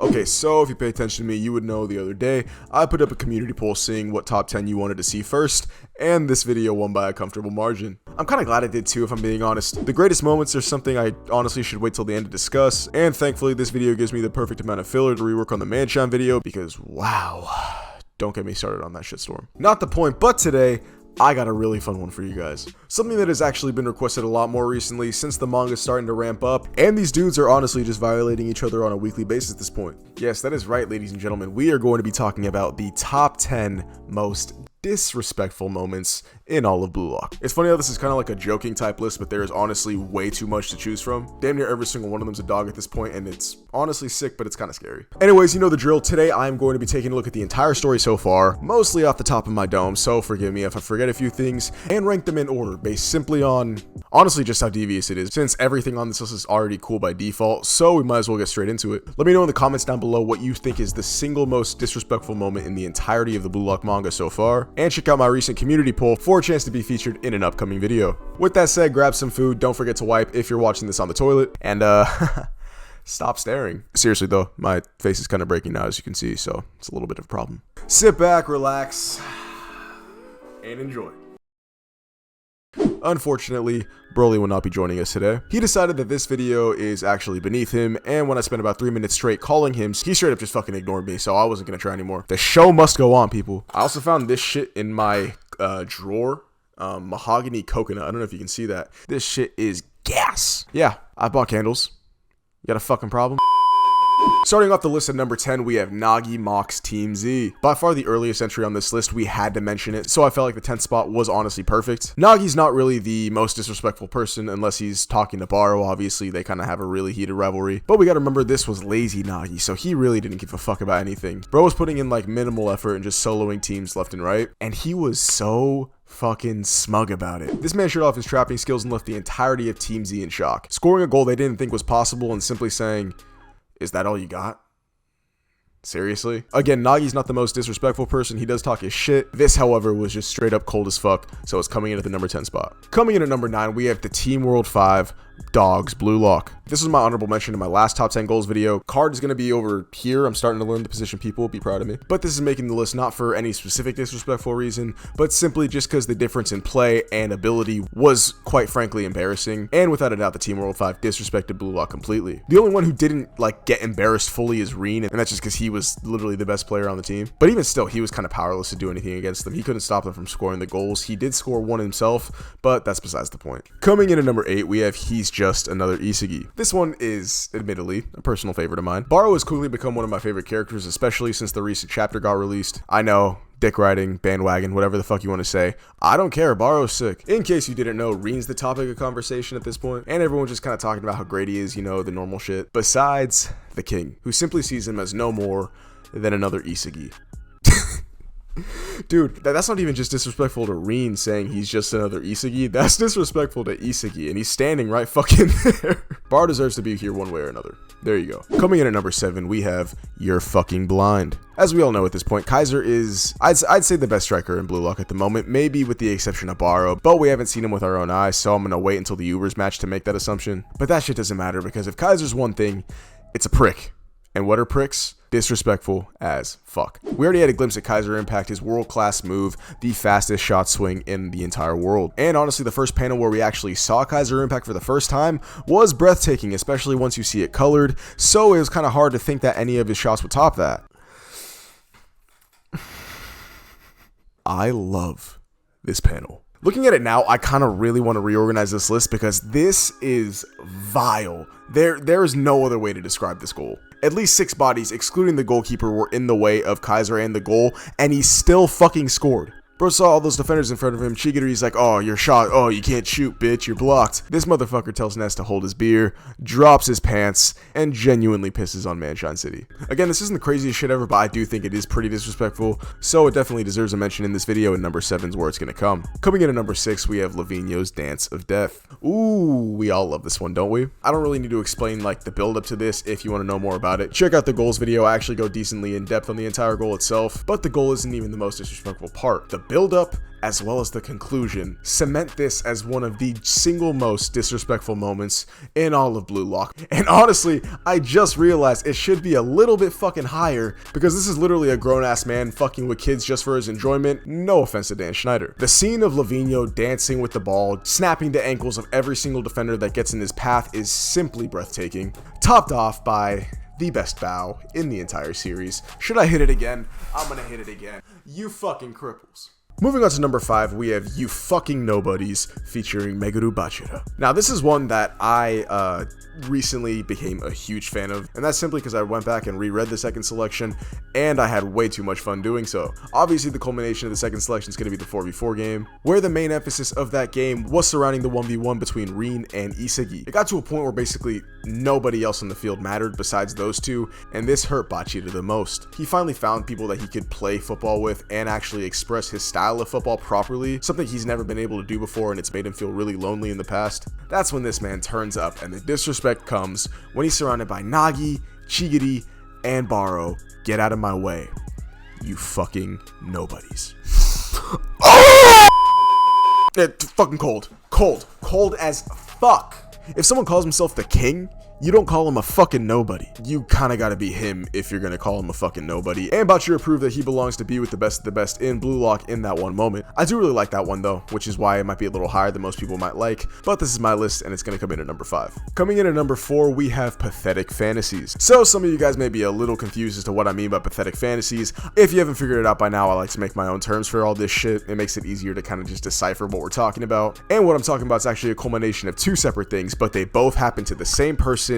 Okay, so if you pay attention to me, you would know the other day, I put up a community poll seeing what top 10 you wanted to see first, and this video won by a comfortable margin. I'm kinda glad I did too, if I'm being honest. The greatest moments are something I honestly should wait till the end to discuss, and thankfully this video gives me the perfect amount of filler to rework on the Manchan video, because wow, don't get me started on that shitstorm. Not the point, but today, I got a really fun one for you guys. Something that has actually been requested a lot more recently since the manga's starting to ramp up, and these dudes are honestly just violating each other on a weekly basis at this point. Yes, that is right, ladies and gentlemen. We are going to be talking about the top 10 most disrespectful moments in all of Blue Lock. It's funny how this is kind of like a joking type list, but there is honestly way too much to choose from. Damn near every single one of them's a dog at this point, and it's honestly sick, but it's kind of scary. Anyways, you know the drill. Today I'm going to be taking a look at the entire story so far, mostly off the top of my dome, so forgive me if I forget a few things, and rank them in order based simply on honestly just how devious it is, since everything on this list is already cool by default, so we might as well get straight into it. Let me know in the comments down below what you think is the single most disrespectful moment in the entirety of the Blue Lock manga so far, and check out my recent community poll for a chance to be featured in an upcoming video. With that said, grab some food, don't forget to wipe if you're watching this on the toilet, and stop staring. Seriously though, my face is kind of breaking now, as you can see, so it's a little bit of a problem. Sit back, relax, and enjoy. Unfortunately, Broly will not be joining us today. He decided that this video is actually beneath him, and when I spent about 3 minutes straight calling him, he straight up just fucking ignored me, so I wasn't gonna try anymore. The show must go on, people. I also found this shit in my drawer. Mahogany coconut. I don't know if you can see that. This shit is gas. Yeah, I bought candles. You got a fucking problem? Starting off the list at number 10, we have Nagi mocks Team Z. By far the earliest entry on this list, we had to mention it, so I felt like the 10th spot was honestly perfect. Nagi's not really the most disrespectful person unless he's talking to Barou. Obviously, they kind of have a really heated rivalry. But we gotta remember this was lazy Nagi, so he really didn't give a fuck about anything. Bro was putting in like minimal effort and just soloing teams left and right, and he was so fucking smug about it. This man showed off his trapping skills and left the entirety of Team Z in shock, scoring a goal they didn't think was possible and simply saying, "Is that all you got? Seriously?" Again, Nagi's not the most disrespectful person. He does talk his shit. This, however, was just straight up cold as fuck, so it's coming in at the number 10 spot. Coming in at number 9, we have the Team World 5 Dogs Blue Lock. This was my honorable mention in my last top 10 goals video. Card is going to be over here. I'm starting to learn the position. People will be proud of me. But this is making the list not for any specific disrespectful reason, but simply just because the difference in play and ability was quite frankly embarrassing. And without a doubt, the Team World 5 disrespected Blue Lock completely. The only one who didn't like get embarrassed fully is Reen, and that's just because he was literally the best player on the team. But even still, he was kind of powerless to do anything against them. He couldn't stop them from scoring the goals. He did score one himself, but that's besides the point. Coming in at number 8, we have He's Just Another Isagi. This one is admittedly a personal favorite of mine. Barou has quickly become one of my favorite characters, especially since the recent chapter got released. I know, dick riding, bandwagon, whatever the fuck you want to say. I don't care, Barou's sick. In case you didn't know, Reen's the topic of conversation at this point, and everyone's just kind of talking about how great he is, you know, the normal shit. Besides the king, who simply sees him as no more than another Isagi. Dude, that's not even just disrespectful to Reen saying he's just another Isagi. That's disrespectful to Isagi, and he's standing right fucking there. Barou deserves to be here one way or another. There you go. Coming in at number 7, we have You're Fucking Blind. As we all know at this point, Kaiser is, I'd say the best striker in Blue Lock at the moment, maybe with the exception of Barou, but we haven't seen him with our own eyes, so I'm gonna wait until the Ubers match to make that assumption. But that shit doesn't matter, because if Kaiser's one thing, it's a prick. And what are pricks? Disrespectful as fuck. We already had a glimpse at Kaiser impact his world-class move, the fastest shot swing in the entire world. And honestly, the first panel where we actually saw Kaiser impact for the first time was breathtaking, especially once you see it colored, so it was kind of hard to think that any of his shots would top that. I love this panel. Looking at it now, I kind of really want to reorganize this list because this is vile. There is no other way to describe this goal. At least 6 bodies, excluding the goalkeeper, were in the way of Kaiser and the goal, and he still fucking scored. Bro saw all those defenders in front of him. Chigiri's like, "Oh, you're shot. Oh, you can't shoot, bitch. You're blocked." This motherfucker tells Ness to hold his beer, drops his pants, and genuinely pisses on Manchan City. Again, this isn't the craziest shit ever, but I do think it is pretty disrespectful, so it definitely deserves a mention in this video, and number 7's where it's gonna come. Coming in at number 6, we have Lavinho's Dance of Death. Ooh, we all love this one, don't we? I don't really need to explain like the build up to this. If you want to know more about it, check out the goals video. I actually go decently in depth on the entire goal itself, but the goal isn't even the most disrespectful part. The build-up as well as the conclusion cement this as one of the single most disrespectful moments in all of Blue Lock. And honestly, I just realized it should be a little bit fucking higher, because this is literally a grown-ass man fucking with kids just for his enjoyment. No offense to Dan Schneider. The scene of Lavinho dancing with the ball, snapping the ankles of every single defender that gets in his path is simply breathtaking, topped off by the best bow in the entire series. Should I hit it again? I'm gonna hit it again. You fucking cripples. Moving on to number 5, we have You Fucking Nobodies featuring Meguru Bachira. Now, this is one that I recently became a huge fan of, and that's simply because I went back and reread the second selection, and I had way too much fun doing so. Obviously, the culmination of the second selection is going to be the 4v4 game, where the main emphasis of that game was surrounding the 1v1 between Rin and Isagi. It got to a point where basically nobody else on the field mattered besides those two, and this hurt Bachira the most. He finally found people that he could play football with and actually express his style of football properly, something he's never been able to do before, and it's made him feel really lonely in the past. That's when this man turns up, and the disrespect comes when he's surrounded by Nagi, Chigiri, and Barou. Get out of my way, you fucking nobodies. It's fucking cold as fuck. If someone calls himself the king, you don't call him a fucking nobody. You kinda gotta be him if you're gonna call him a fucking nobody. And Bachira proved that he belongs to be with the best of the best in Blue Lock in that one moment. I do really like that one though, which is why it might be a little higher than most people might like, but this is my list and it's gonna come in at number 5. Coming in at number 4, we have Pathetic Fantasies. So some of you guys may be a little confused as to what I mean by Pathetic Fantasies. If you haven't figured it out by now, I like to make my own terms for all this shit. It makes it easier to kind of just decipher what we're talking about. And what I'm talking about is actually a culmination of 2 separate things, but they both happen to the same person,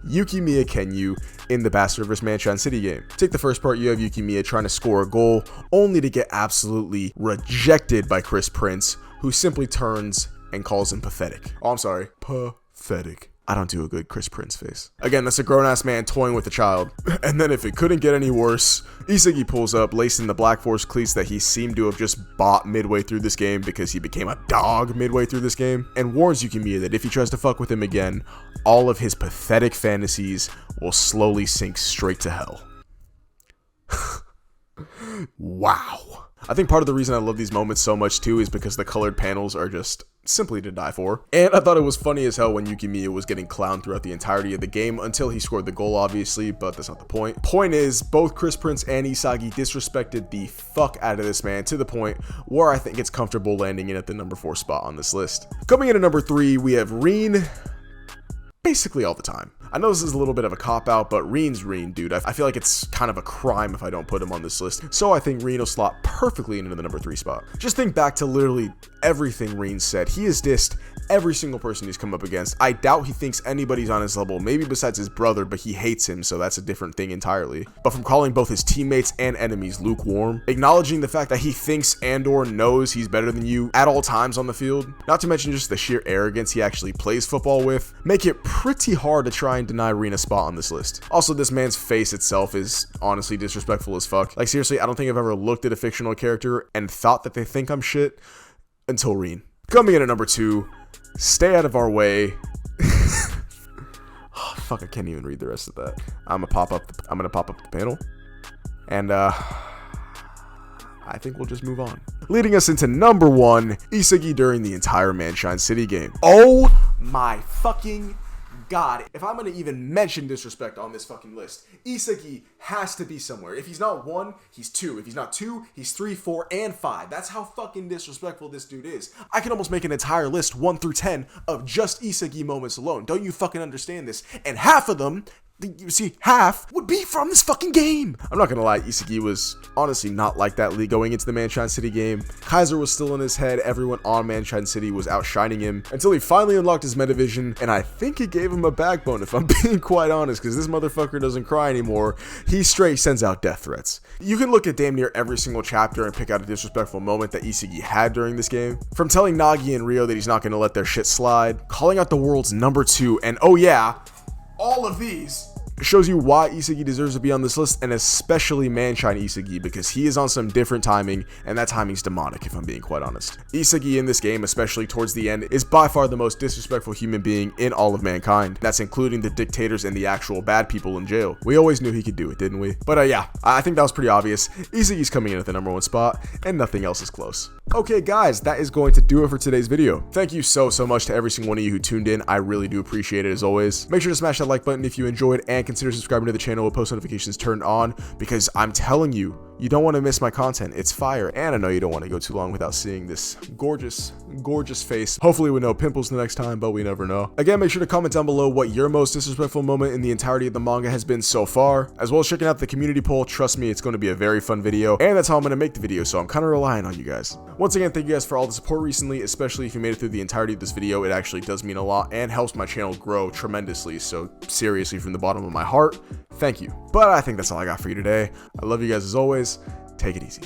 Yukimiya Kenyu, in the Bastard vs. Manchine City game. Take the first part, you have Yukimiya trying to score a goal, only to get absolutely rejected by Chris Prince, who simply turns and calls him pathetic. Oh, I'm sorry. Pathetic. I don't do a good Chris Prince face. Again, that's a grown-ass man toying with a child. And then if it couldn't get any worse, Isagi pulls up, lacing the Black Force cleats that he seemed to have just bought midway through this game because he became a dog midway through this game, and warns Yukimiya that if he tries to fuck with him again, all of his pathetic fantasies will slowly sink straight to hell. Wow. I think part of the reason I love these moments so much too is because the colored panels are just simply to die for. And I thought it was funny as hell when Yukimiya was getting clowned throughout the entirety of the game until he scored the goal, obviously, but that's not the point. Point is, both Chris Prince and Isagi disrespected the fuck out of this man to the point where I think it's comfortable landing in at the number 4 spot on this list. Coming in at number 3, we have Rin. Basically all the time. I know this is a little bit of a cop-out, but Rin's Rin, dude. I feel like it's kind of a crime if I don't put him on this list, so I think Rin will slot perfectly into the number 3 spot. Just think back to literally everything Rin said. He has dissed every single person he's come up against. I doubt he thinks anybody's on his level, maybe besides his brother, but he hates him, so that's a different thing entirely. But from calling both his teammates and enemies lukewarm, acknowledging the fact that he thinks and/or knows he's better than you at all times on the field, not to mention just the sheer arrogance he actually plays football with, make it pretty hard to try and deny Rin a spot on this list. Also, this man's face itself is honestly disrespectful as fuck. Like, seriously, I don't think I've ever looked at a fictional character and thought that they think I'm shit until Rin. Coming in at number 2, Stay Out of Our Way. Oh, fuck, I can't even read the rest of that. I'm gonna pop up the panel, and I think we'll just move on. Leading us into number 1, Isagi during the entire Manshine City game. Oh my fucking God, if I'm gonna even mention disrespect on this fucking list, Isagi has to be somewhere. If he's not 1, he's 2. If he's not 2, he's 3, 4, and 5. That's how fucking disrespectful this dude is. I can almost make an entire list 1 through 10 of just Isagi moments alone. Don't you fucking understand this? And half of them, you see, half would be from this fucking game. I'm not gonna lie, Isagi was honestly not like that league going into the Manshine City game. Kaiser was still in his head. Everyone on Manshine City was outshining him until he finally unlocked his metavision, and I think it gave him a backbone, if I'm being quite honest, because this motherfucker doesn't cry anymore. He straight sends out death threats. You can look at damn near every single chapter and pick out a disrespectful moment that Isagi had during this game. From telling Nagi and Rio that he's not gonna let their shit slide, calling out the world's number 2, and oh yeah, all of these It shows you why Isagi deserves to be on this list, and especially Manshine Isagi, because he is on some different timing, and that timing's demonic if I'm being quite honest. Isagi in this game, especially towards the end, is by far the most disrespectful human being in all of mankind. That's including the dictators and the actual bad people in jail. We always knew he could do it, didn't we? But yeah, I think that was pretty obvious. Isagi's coming in at the number 1 spot, and nothing else is close. Okay guys, that is going to do it for today's video. Thank you so much to every single one of you who tuned in. I really do appreciate it as always. Make sure to smash that like button if you enjoyed, and consider subscribing to the channel with post notifications turned on, because I'm telling you, you don't want to miss my content. It's fire, and I know you don't want to go too long without seeing this gorgeous face. Hopefully with no pimples the next time, but we never know. Again, make sure to comment down below what your most disrespectful moment in the entirety of the manga has been so far, as well as checking out the community poll. Trust me, it's going to be a very fun video, and that's how I'm going to make the video, so I'm kind of relying on you guys. Once again, thank you guys for all the support recently, especially if you made it through the entirety of this video. It actually does mean a lot and helps my channel grow tremendously, so seriously, from the bottom of my heart, thank you. But I think that's all I got for you today. I love you guys as always. Take it easy.